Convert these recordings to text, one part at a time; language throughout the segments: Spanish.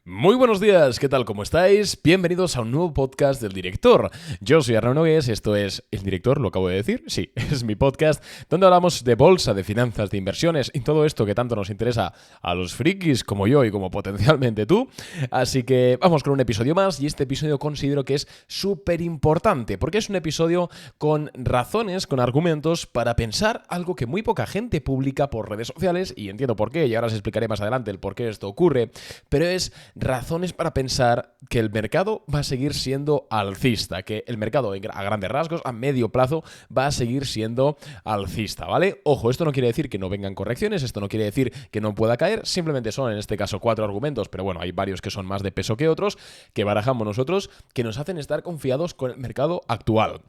Muy buenos días, ¿qué tal? ¿Cómo estáis? Bienvenidos a un nuevo podcast del Director. Yo soy Arnaud Nogués, esto es El Director, ¿lo acabo de decir? Sí, es mi podcast donde hablamos de bolsa, de finanzas, de inversiones y todo esto que tanto nos interesa a los frikis como yo y como potencialmente tú. Así que vamos con un episodio más y este episodio considero que es súper importante porque es un episodio con razones, con argumentos para pensar algo que muy poca gente publica por redes sociales y entiendo por qué y ahora os explicaré más adelante el por qué esto ocurre, pero es razones para pensar que el mercado va a seguir siendo alcista, que el mercado a grandes rasgos, a medio plazo, va a seguir siendo alcista, ¿vale? Ojo, esto no quiere decir que no vengan correcciones, esto no quiere decir que no pueda caer, simplemente son en este caso 4 argumentos, pero bueno, hay varios que son más de peso que otros, que barajamos nosotros, que nos hacen estar confiados con el mercado actual.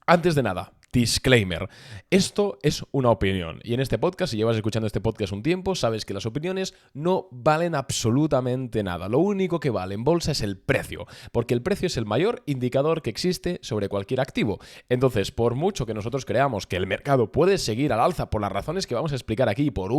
Antes de nada, disclaimer, esto es una opinión y en este podcast, si llevas escuchando este podcast un tiempo, sabes que las opiniones no valen absolutamente nada. Lo único que vale en bolsa es el precio, porque el precio es el mayor indicador que existe sobre cualquier activo. Entonces, por mucho que nosotros creamos que el mercado puede seguir al alza por las razones que vamos a explicar aquí y por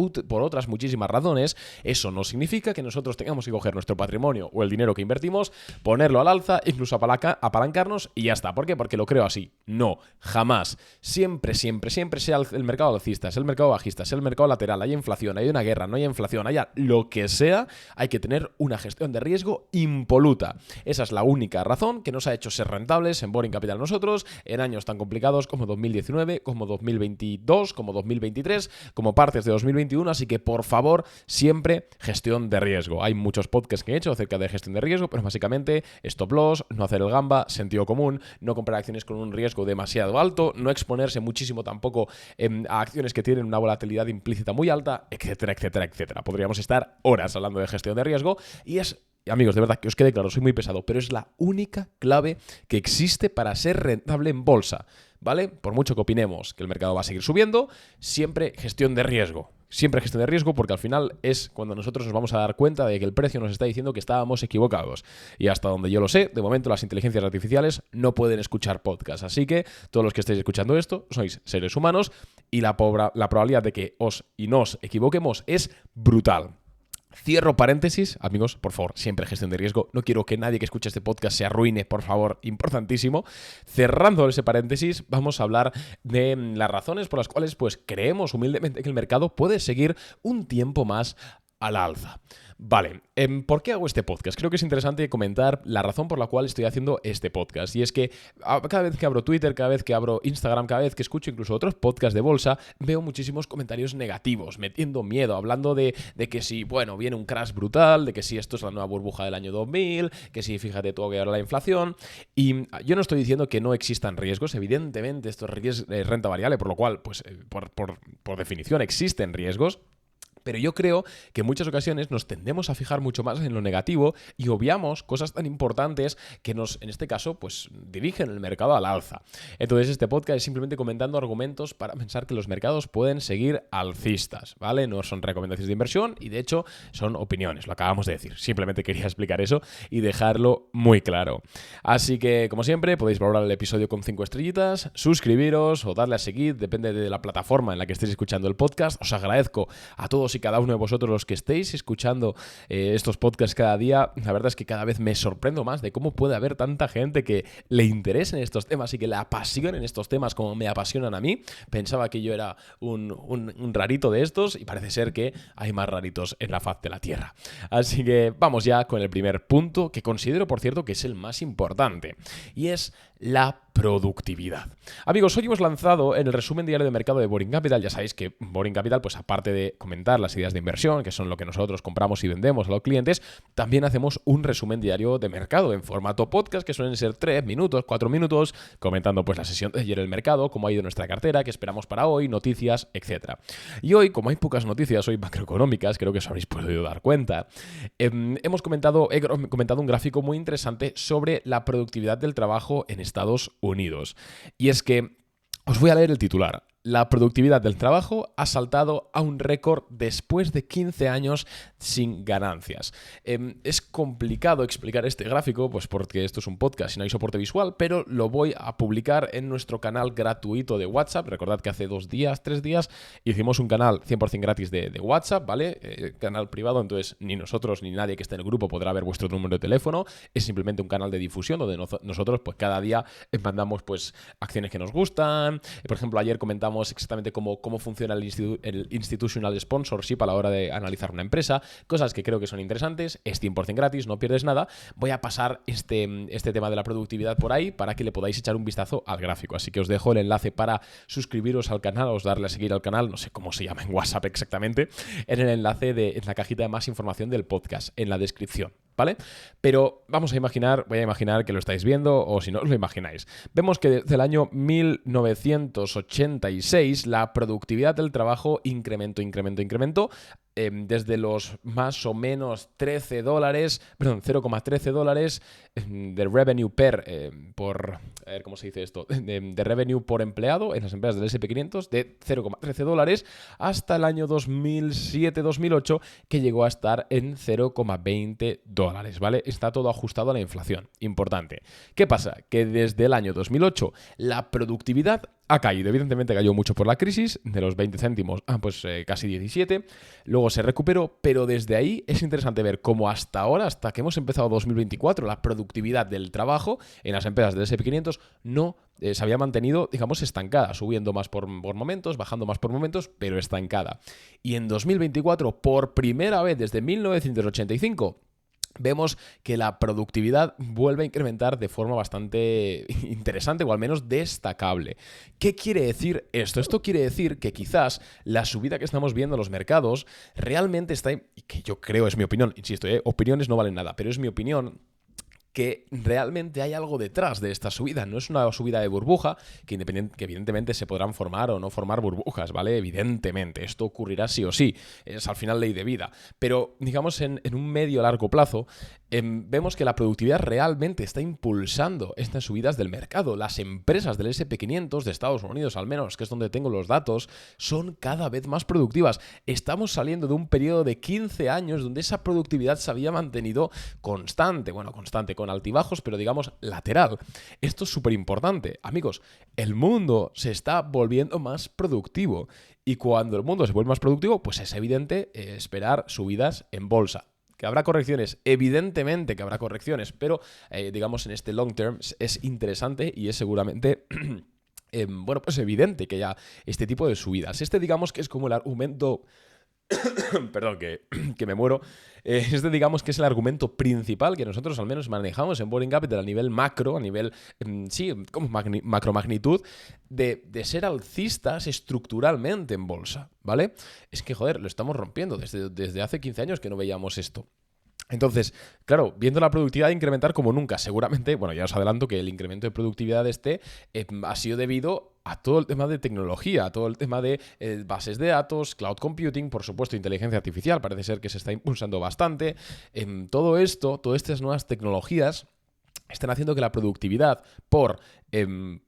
otras muchísimas razones, eso no significa que nosotros tengamos que coger nuestro patrimonio o el dinero que invertimos, ponerlo al alza, incluso apalancarnos y ya está. ¿Por qué? Porque lo creo así. No, jamás. Siempre sea el mercado alcista, es el mercado bajista, es el mercado lateral, hay inflación, hay una guerra, no hay inflación, haya lo que sea, hay que tener una gestión de riesgo impoluta. Esa es la única razón que nos ha hecho ser rentables en Boring Capital nosotros en años tan complicados como 2019, como 2022, como 2023, como partes de 2021, así que por favor, siempre gestión de riesgo. Hay muchos podcasts que he hecho acerca de gestión de riesgo, pero básicamente stop loss, no hacer el gamba, sentido común, no comprar acciones con un riesgo demasiado alto, no exponerse muchísimo tampoco a acciones que tienen una volatilidad implícita muy alta, etcétera, etcétera, etcétera. Podríamos estar horas hablando de gestión de riesgo y es, amigos, de verdad que os quede claro, soy muy pesado, pero es la única clave que existe para ser rentable en bolsa, ¿vale? Por mucho que opinemos que el mercado va a seguir subiendo, siempre gestión de riesgo. Siempre gestión de riesgo porque al final es cuando nosotros nos vamos a dar cuenta de que el precio nos está diciendo que estábamos equivocados. Y hasta donde yo lo sé, de momento las inteligencias artificiales no pueden escuchar podcast. Así que todos los que estéis escuchando esto sois seres humanos y la probabilidad de que os y nos equivoquemos es brutal. Cierro paréntesis, amigos, por favor, siempre gestión de riesgo. No quiero que nadie que escuche este podcast se arruine, por favor, importantísimo. Cerrando ese paréntesis, vamos a hablar de las razones por las cuales pues creemos humildemente que el mercado puede seguir un tiempo más al alza. Vale, ¿por qué hago este podcast? Creo que es interesante comentar la razón por la cual estoy haciendo este podcast. Y es que cada vez que abro Twitter, cada vez que abro Instagram, cada vez que escucho incluso otros podcasts de bolsa, veo muchísimos comentarios negativos, metiendo miedo, hablando de que si, bueno, viene un crash brutal, de que si esto es la nueva burbuja del año 2000, que si, fíjate tú que ahora la inflación. Y yo no estoy diciendo que no existan riesgos, evidentemente esto es renta variable, por lo cual, pues por definición existen riesgos. Pero yo creo que en muchas ocasiones nos tendemos a fijar mucho más en lo negativo y obviamos cosas tan importantes que nos, en este caso, pues dirigen el mercado al alza. Entonces este podcast es simplemente comentando argumentos para pensar que los mercados pueden seguir alcistas, ¿vale? No son recomendaciones de inversión y de hecho son opiniones, lo acabamos de decir. Simplemente quería explicar eso y dejarlo muy claro. Así que, como siempre, podéis valorar el episodio con 5 estrellitas, suscribiros o darle a seguir, depende de la plataforma en la que estéis escuchando el podcast. Os agradezco a todos y cada uno de vosotros los que estéis escuchando estos podcasts cada día. La verdad es que cada vez me sorprendo más de cómo puede haber tanta gente que le interese en estos temas y que le apasionen estos temas como me apasionan a mí. Pensaba que yo era un rarito de estos y parece ser que hay más raritos en la faz de la Tierra. Así que vamos ya con el primer punto, que considero, por cierto, que es el más importante, y es la productividad. Amigos, hoy hemos lanzado en el resumen diario de mercado de Boring Capital. Ya sabéis que Boring Capital, pues aparte de comentar las ideas de inversión, que son lo que nosotros compramos y vendemos a los clientes, también hacemos un resumen diario de mercado en formato podcast, que suelen ser 3 minutos, 4 minutos, comentando pues la sesión de ayer del mercado, cómo ha ido nuestra cartera, qué esperamos para hoy, noticias, etc. Y hoy, como hay pocas noticias hoy macroeconómicas, creo que os habréis podido dar cuenta, he comentado un gráfico muy interesante sobre la productividad del trabajo en Estados Unidos. Y es que os voy a leer el titular. La productividad del trabajo ha saltado a un récord después de 15 años sin ganancias. Es complicado explicar este gráfico, pues porque esto es un podcast y no hay soporte visual, pero lo voy a publicar en nuestro canal gratuito de WhatsApp. Recordad que hace 3 días, hicimos un canal 100% gratis de WhatsApp, ¿vale? Canal privado, entonces ni nosotros ni nadie que esté en el grupo podrá ver vuestro número de teléfono. Es simplemente un canal de difusión donde nosotros pues cada día mandamos pues acciones que nos gustan. Por ejemplo, ayer comentamos exactamente cómo funciona el institutional sponsorship a la hora de analizar una empresa, cosas que creo que son interesantes, es 100% gratis, no pierdes nada. Voy a pasar este tema de la productividad por ahí para que le podáis echar un vistazo al gráfico, así que os dejo el enlace para suscribiros al canal, os darle a seguir al canal, no sé cómo se llama en WhatsApp exactamente, en el enlace en la cajita de más información del podcast, en la descripción. ¿Vale? Pero voy a imaginar que lo estáis viendo, o si no os lo imagináis. Vemos que desde el año 1986 la productividad del trabajo incrementó desde los más o menos $0,13 de revenue por, a ver cómo se dice esto, de revenue por empleado en las empresas del S&P 500, de $0,13 hasta el año 2007-2008 que llegó a estar en $0,20, ¿vale? Está todo ajustado a la inflación. Importante. ¿Qué pasa? Que desde el año 2008 la productividad ha caído. Evidentemente cayó mucho por la crisis, de los 20 céntimos a casi 17. Luego se recuperó, pero desde ahí es interesante ver cómo hasta ahora, hasta que hemos empezado 2024, la productividad del trabajo en las empresas del S&P 500 no se había mantenido, digamos, estancada, subiendo más por momentos, bajando más por momentos, pero estancada. Y en 2024, por primera vez desde 1985, vemos que la productividad vuelve a incrementar de forma bastante interesante o al menos destacable. ¿Qué quiere decir esto? Esto quiere decir que quizás la subida que estamos viendo en los mercados realmente está, y que yo creo es mi opinión, insisto, opiniones no valen nada, pero es mi opinión, que realmente hay algo detrás de esta subida. No es una subida de burbuja, que evidentemente se podrán formar o no formar burbujas, ¿vale? Evidentemente, esto ocurrirá sí o sí. Es al final ley de vida. Pero, digamos, en un medio largo plazo, vemos que la productividad realmente está impulsando estas subidas del mercado. Las empresas del S&P 500 de Estados Unidos, al menos, que es donde tengo los datos, son cada vez más productivas. Estamos saliendo de un periodo de 15 años donde esa productividad se había mantenido constante, con altibajos, pero digamos lateral. Esto es súper importante. Amigos, el mundo se está volviendo más productivo y cuando el mundo se vuelve más productivo, pues es evidente esperar subidas en bolsa. ¿Que habrá correcciones? Evidentemente que habrá correcciones, pero digamos en este long term es interesante y es seguramente pues evidente que haya este tipo de subidas. Digamos que es como el argumento... Perdón, que me muero. Digamos que es el argumento principal que nosotros al menos manejamos en Boring Capital a nivel macro, a nivel, como macromagnitud, de ser alcistas estructuralmente en bolsa, ¿vale? Es que, joder, lo estamos rompiendo desde hace 15 años que no veíamos esto. Entonces, claro, viendo la productividad incrementar como nunca, seguramente, bueno, ya os adelanto que el incremento de productividad ha sido debido a todo el tema de tecnología, a todo el tema de bases de datos, cloud computing, por supuesto, inteligencia artificial, parece ser que se está impulsando bastante. Todo esto, todas estas nuevas tecnologías están haciendo que la productividad por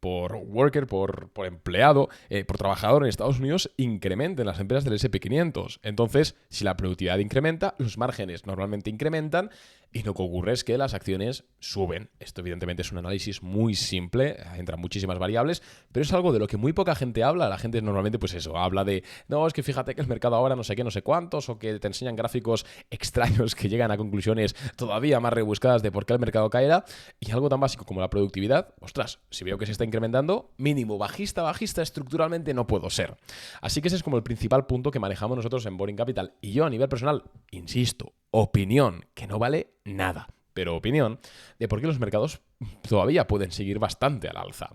worker, por empleado, por trabajador en Estados Unidos incremente en las empresas del S&P 500. Entonces, si la productividad incrementa, los márgenes normalmente incrementan y lo que ocurre es que las acciones suben. Esto evidentemente es un análisis muy simple, entran muchísimas variables, pero es algo de lo que muy poca gente habla. La gente normalmente pues eso, habla de, no, es que fíjate que el mercado ahora no sé qué, no sé cuántos, o que te enseñan gráficos extraños que llegan a conclusiones todavía más rebuscadas de por qué el mercado caerá, y algo tan básico como la productividad, ostras, si veo que se está incrementando, mínimo bajista, estructuralmente no puedo ser. Así que ese es como el principal punto que manejamos nosotros en Boring Capital. Y yo a nivel personal, insisto, opinión, que no vale nada, pero opinión de por qué los mercados todavía pueden seguir bastante al alza.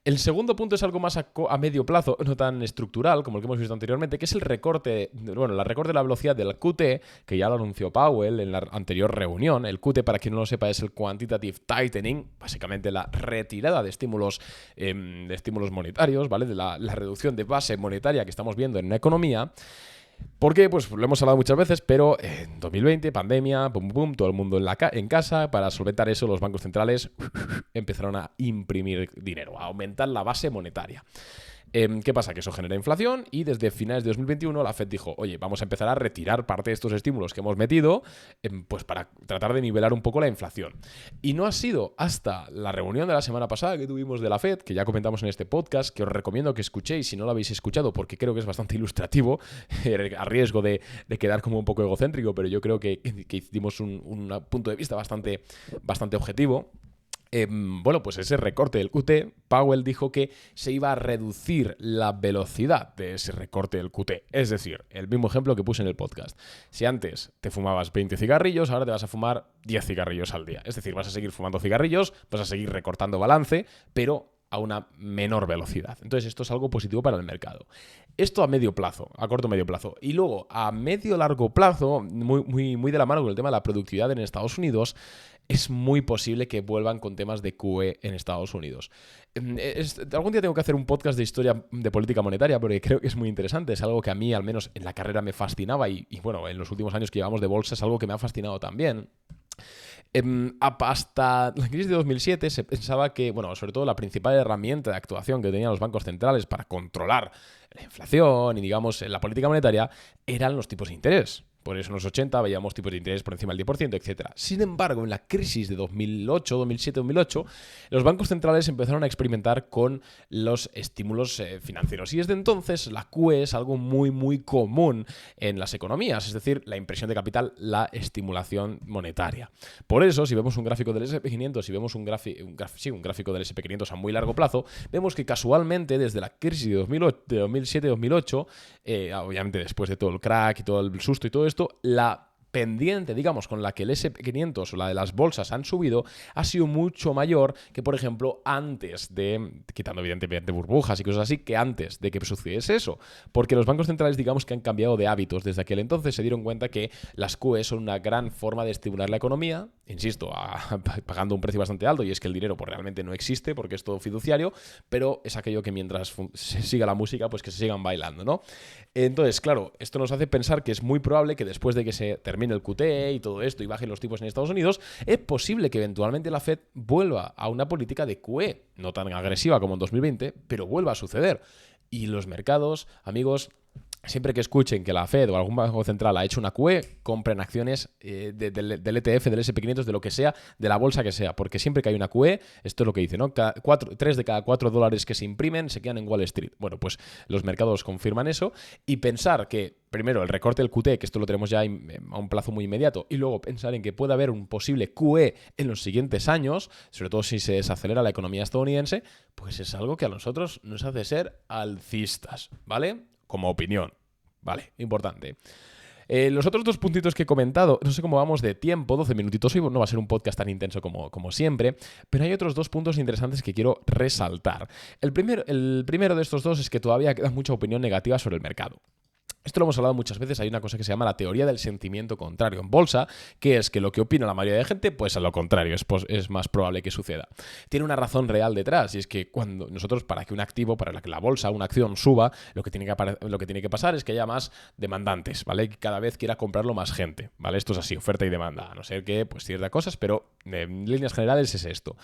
El segundo punto es algo más a medio plazo, no tan estructural como el que hemos visto anteriormente, que es el recorte de la velocidad del QT, que ya lo anunció Powell en la anterior reunión. El QT, para quien no lo sepa, es el Quantitative Tightening, básicamente la retirada de estímulos monetarios, ¿vale? De la reducción de base monetaria que estamos viendo en una economía. ¿Por qué? Pues lo hemos hablado muchas veces, pero en 2020, pandemia, todo el mundo en casa. Para solventar eso, los bancos centrales empezaron a imprimir dinero, a aumentar la base monetaria. ¿Qué pasa? Que eso genera inflación y desde finales de 2021 la Fed dijo, oye, vamos a empezar a retirar parte de estos estímulos que hemos metido pues para tratar de nivelar un poco la inflación. Y no ha sido hasta la reunión de la semana pasada que tuvimos de la Fed, que ya comentamos en este podcast, que os recomiendo que escuchéis si no lo habéis escuchado, porque creo que es bastante ilustrativo, a riesgo de quedar como un poco egocéntrico, pero yo creo que hicimos un punto de vista bastante objetivo. Bueno, pues ese recorte del QT, Powell dijo que se iba a reducir la velocidad de ese recorte del QT. Es decir, el mismo ejemplo que puse en el podcast. Si antes te fumabas 20 cigarrillos, ahora te vas a fumar 10 cigarrillos al día. Es decir, vas a seguir fumando cigarrillos, vas a seguir recortando balance, pero a una menor velocidad. Entonces esto es algo positivo para el mercado. Esto a medio plazo, a corto medio plazo. Y luego a medio largo plazo, muy de la mano con el tema de la productividad en Estados Unidos, es muy posible que vuelvan con temas de QE en Estados Unidos. Algún día tengo que hacer un podcast de historia de política monetaria porque creo que es muy interesante. Es algo que a mí, al menos en la carrera, me fascinaba y bueno, en los últimos años que llevamos de bolsa es algo que me ha fascinado también. Hasta la crisis de 2007 se pensaba que, bueno, sobre todo la principal herramienta de actuación que tenían los bancos centrales para controlar la inflación y, digamos, la política monetaria eran los tipos de interés. Por eso en los 80 veíamos tipos de interés por encima del 10%, etc. Sin embargo, en la crisis de 2008, 2007, 2008, los bancos centrales empezaron a experimentar con los estímulos financieros. Y desde entonces la QE es algo muy común en las economías, es decir, la impresión de capital, la estimulación monetaria. Por eso, si vemos un gráfico del S&P 500, si vemos un gráfico del S&P 500 a muy largo plazo, vemos que casualmente desde la crisis de 2007-2008, obviamente después de todo el crack y todo el susto y todo esto, la pendiente, digamos, con la que el S&P 500 o la de las bolsas han subido ha sido mucho mayor que, por ejemplo, antes de, quitando evidentemente burbujas y cosas así, que antes de que sucediese eso. Porque los bancos centrales, digamos que han cambiado de hábitos. Desde aquel entonces se dieron cuenta que las QE son una gran forma de estimular la economía, insisto, pagando un precio bastante alto, y es que el dinero pues realmente no existe porque es todo fiduciario, pero es aquello que mientras se siga la música, pues que se sigan bailando, ¿no? Entonces, claro, esto nos hace pensar que es muy probable que después de que se termine el QT y todo esto y bajen los tipos en Estados Unidos, es posible que eventualmente la Fed vuelva a una política de QE, no tan agresiva como en 2020, pero vuelva a suceder. Y los mercados, amigos, siempre que escuchen que la Fed o algún banco central ha hecho una QE, compren acciones del ETF, del S&P 500, de lo que sea, de la bolsa que sea, porque siempre que hay una QE, esto es lo que dice, ¿no? 3 de cada 4 dólares que se imprimen se quedan en Wall Street. Bueno, pues los mercados confirman eso, y pensar que primero el recorte del QT, que esto lo tenemos ya a un plazo muy inmediato, y luego pensar en que puede haber un posible QE en los siguientes años, sobre todo si se desacelera la economía estadounidense, pues es algo que a nosotros nos hace ser alcistas, ¿vale? Como opinión. Vale, importante. Los otros dos puntitos que he comentado, no sé cómo vamos de tiempo, 12 minutitos, hoy no va a ser un podcast tan intenso como siempre, pero hay otros dos puntos interesantes que quiero resaltar. El primero de estos dos es que todavía queda mucha opinión negativa sobre el mercado. Esto lo hemos hablado muchas veces, hay una cosa que se llama la teoría del sentimiento contrario en bolsa, que es que lo que opina la mayoría de gente, pues a lo contrario, es más probable que suceda. Tiene una razón real detrás, y es que cuando nosotros, para que un activo, para que la bolsa, una acción suba, lo que tiene que pasar es que haya más demandantes, ¿vale? Que cada vez quiera comprarlo más gente, ¿vale? Esto es así, oferta y demanda, a no ser que, pues ciertas cosas, pero en líneas generales es esto.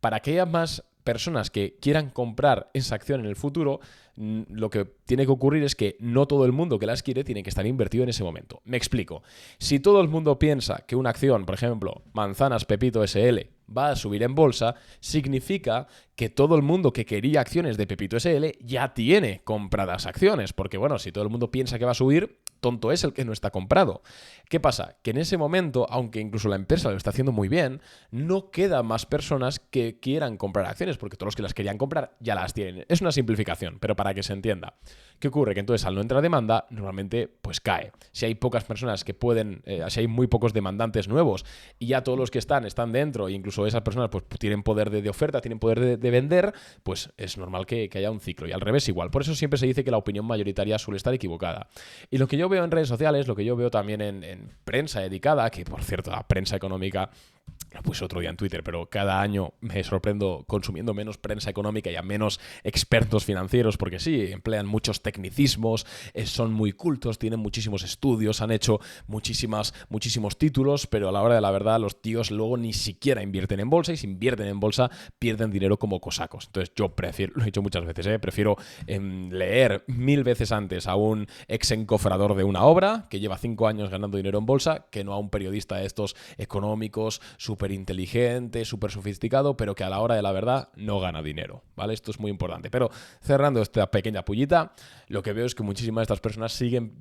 Para que haya más personas que quieran comprar esa acción en el futuro, lo que tiene que ocurrir es que no todo el mundo que las quiere tiene que estar invertido en ese momento. Me explico. Si todo el mundo piensa que una acción, por ejemplo, Manzanas Pepito SL, va a subir en bolsa, significa que todo el mundo que quería acciones de Pepito SL ya tiene compradas acciones. Porque, bueno, si todo el mundo piensa que va a subir, tonto es el que no está comprado. ¿Qué pasa? Que en ese momento, aunque incluso la empresa lo está haciendo muy bien, no quedan más personas que quieran comprar acciones, porque todos los que las querían comprar ya las tienen. Es una simplificación, pero para que se entienda. ¿Qué ocurre? Que entonces al no entrar demanda, normalmente pues cae. Si hay pocas personas que pueden, si hay muy pocos demandantes nuevos y ya todos los que están dentro, e incluso esas personas pues tienen poder de oferta, tienen poder de vender, pues es normal que haya un ciclo. Y al revés igual. Por eso siempre se dice que la opinión mayoritaria suele estar equivocada. Y lo que yo veo en redes sociales, lo que yo veo también en prensa dedicada, que por cierto la prensa económica lo puse otro día en Twitter, pero cada año me sorprendo consumiendo menos prensa económica y a menos expertos financieros, porque sí, emplean muchos tecnicismos, son muy cultos, tienen muchísimos estudios, han hecho muchísimos títulos, pero a la hora de la verdad los tíos luego ni siquiera invierten en bolsa, y si invierten en bolsa pierden dinero como cosacos. Entonces yo prefiero, lo he dicho muchas veces, prefiero leer 1000 veces antes a un ex encofrador de una obra que lleva 5 años ganando dinero en bolsa que no a un periodista de estos económicos súper inteligente, súper sofisticado, pero que a la hora de la verdad no gana dinero, ¿vale? Esto es muy importante. Pero cerrando esta pequeña pullita, lo que veo es que muchísimas de estas personas siguen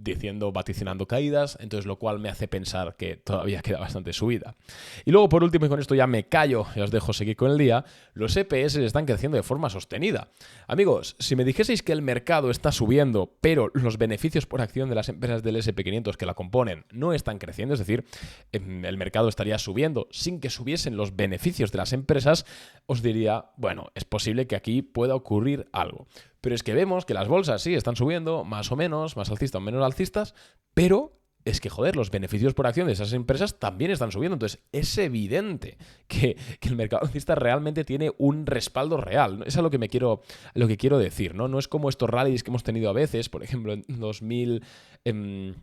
vaticinando caídas, entonces lo cual me hace pensar que todavía queda bastante subida. Y luego, por último, y con esto ya me callo y os dejo seguir con el día, los EPS están creciendo de forma sostenida. Amigos, si me dijeseis que el mercado está subiendo, pero los beneficios por acción de las empresas del S&P 500 que la componen no están creciendo, es decir, el mercado estaría subiendo sin que subiesen los beneficios de las empresas, os diría, bueno, es posible que aquí pueda ocurrir algo. Pero es que vemos que las bolsas sí están subiendo, más o menos, más alcistas o menos alcistas, pero es que, joder, los beneficios por acción de esas empresas también están subiendo. Entonces, es evidente que el mercado alcista realmente tiene un respaldo real. Eso es lo que quiero decir, ¿no? No es como estos rallies que hemos tenido a veces, por ejemplo, en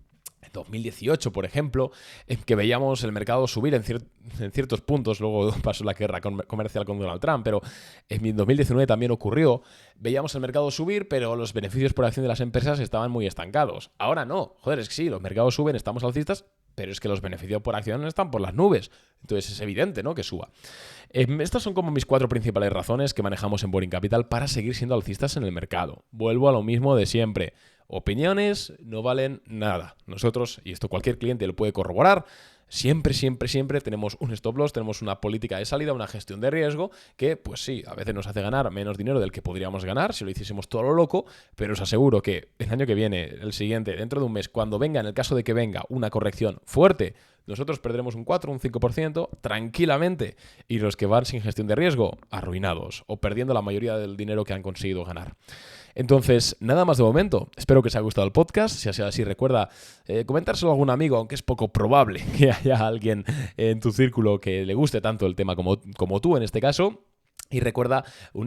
2018, por ejemplo, en que veíamos el mercado subir en ciertos puntos, luego pasó la guerra comercial con Donald Trump, pero en 2019 también ocurrió, veíamos el mercado subir, pero los beneficios por acción de las empresas estaban muy estancados. Ahora no, joder, es que sí, los mercados suben, estamos alcistas, pero es que los beneficios por acción están por las nubes. Entonces es evidente, ¿no?, que suba. Estas son como mis 4 principales razones que manejamos en Boring Capital para seguir siendo alcistas en el mercado. Vuelvo a lo mismo de siempre. Opiniones no valen nada. Nosotros, y esto cualquier cliente lo puede corroborar, siempre tenemos un stop loss, tenemos una política de salida, una gestión de riesgo que, pues sí, a veces nos hace ganar menos dinero del que podríamos ganar si lo hiciésemos todo lo loco, pero os aseguro que el año que viene, el siguiente, dentro de un mes, cuando venga, en el caso de que venga una corrección fuerte, nosotros perderemos un 4 o un 5% tranquilamente, y los que van sin gestión de riesgo, arruinados o perdiendo la mayoría del dinero que han conseguido ganar. Entonces, nada más de momento. Espero que os haya gustado el podcast. Si ha sido así, recuerda comentárselo a algún amigo, aunque es poco probable que haya alguien en tu círculo que le guste tanto el tema como tú en este caso. Y recuerda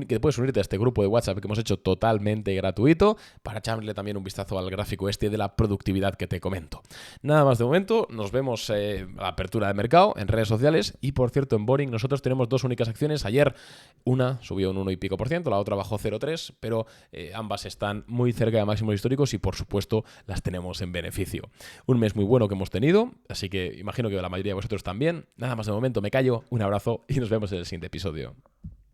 que puedes unirte a este grupo de WhatsApp que hemos hecho totalmente gratuito para echarle también un vistazo al gráfico de la productividad que te comento. Nada más de momento, nos vemos a la apertura de mercado en redes sociales. Y por cierto, en Boring nosotros tenemos 2 únicas acciones. Ayer una subió un 1 y pico por ciento, la otra bajó 0,3, pero ambas están muy cerca de máximos históricos y por supuesto las tenemos en beneficio. Un mes muy bueno que hemos tenido, así que imagino que la mayoría de vosotros también. Nada más de momento, me callo, un abrazo y nos vemos en el siguiente episodio.